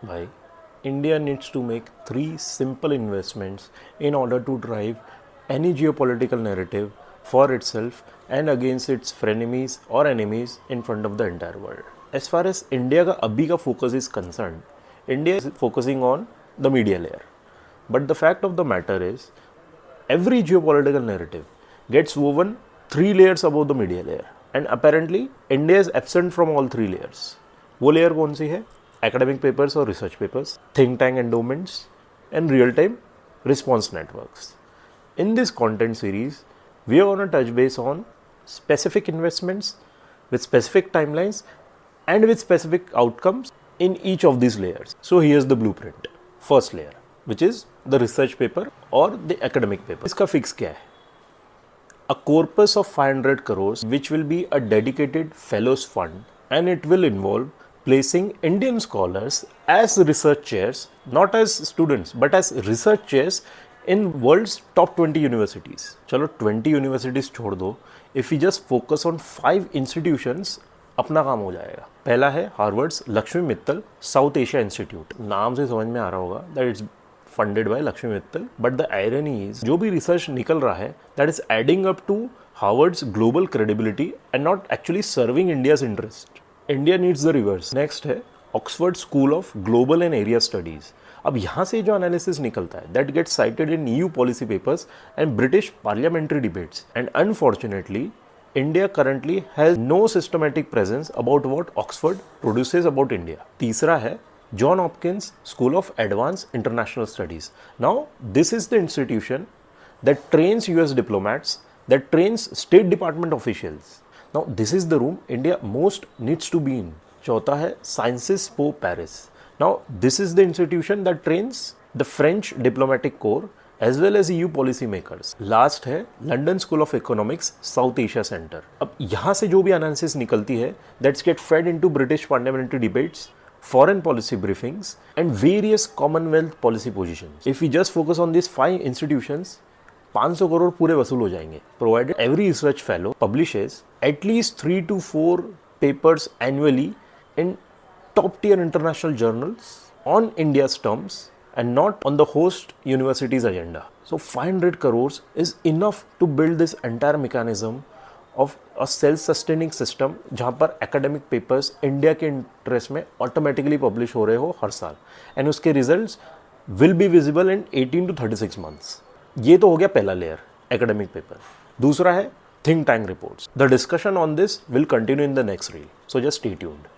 Why? India needs to make three simple investments in order to drive any geopolitical narrative for itself and against its frenemies or enemies in front of the entire world. As far as India का अभी का focus is concerned, India is focusing on the media layer. But the fact of the matter is, every geopolitical narrative gets woven three layers above the media layer. And apparently, India is absent from all three layers. वो layer कौन सी है? Academic papers or research papers, think tank endowments, and real-time response networks. In this content series, we are going to touch base on specific investments with specific timelines and with specific outcomes in each of these layers. So here's the blueprint. First layer, which is the research paper or the academic paper. इसका fix क्या है? A corpus of 500 crores which will be a dedicated fellows fund, and it will involve placing Indian scholars as research chairs, not as students, but as research chairs in world's top 20 universities. चलो 20 universities छोड़ दो, if we just focus on 5 institutions, अपना काम हो जाएगा. पहला है Harvard's Lakshmi Mittal South Asia Institute. नाम से समझ में आ रहा होगा that it's funded by Lakshmi Mittal, but the irony is जो भी रिसर्च निकल रहा है that is adding up to Harvard's global credibility and not actually serving India's interest. India needs the reverse. Next है Oxford School of Global and Area Studies. अब यहाँ से जो एनालिसिस निकलता है that gets cited in EU policy papers and British parliamentary debates. And unfortunately India currently has no systematic presence about what Oxford produces about India. तीसरा है John Hopkins School of Advanced International Studies. Now, this is the institution that trains US diplomats, that trains State Department officials. Now, this is the room India most needs to be in. चौथा है Sciences Po Paris. Now, this is the institution that trains the French diplomatic corps as well as EU policy makers. Last है London School of Economics South Asia Centre. अब यहाँ से जो भी analysis निकलती है that's get fed into British parliamentary debates, foreign policy briefings and various Commonwealth policy positions. If you just focus on this 5 institutions, 500 crore पूरे वसूल हो जाएंगे. Provided every research fellow publishes at least 3 to 4 papers annually in top tier international journals on India's terms and not on the host university's agenda. So 500 crores is enough to build this entire mechanism of a self-sustaining system जहाँ पर academic papers India के interest में automatically publish हो रहे हो हर साल, and उसके results will be visible in 18 to 36 months. ये तो हो गया पहला लेयर, एकेडमिक पेपर. दूसरा है think tank reports. The discussion on this will continue in the next reel, so just stay tuned.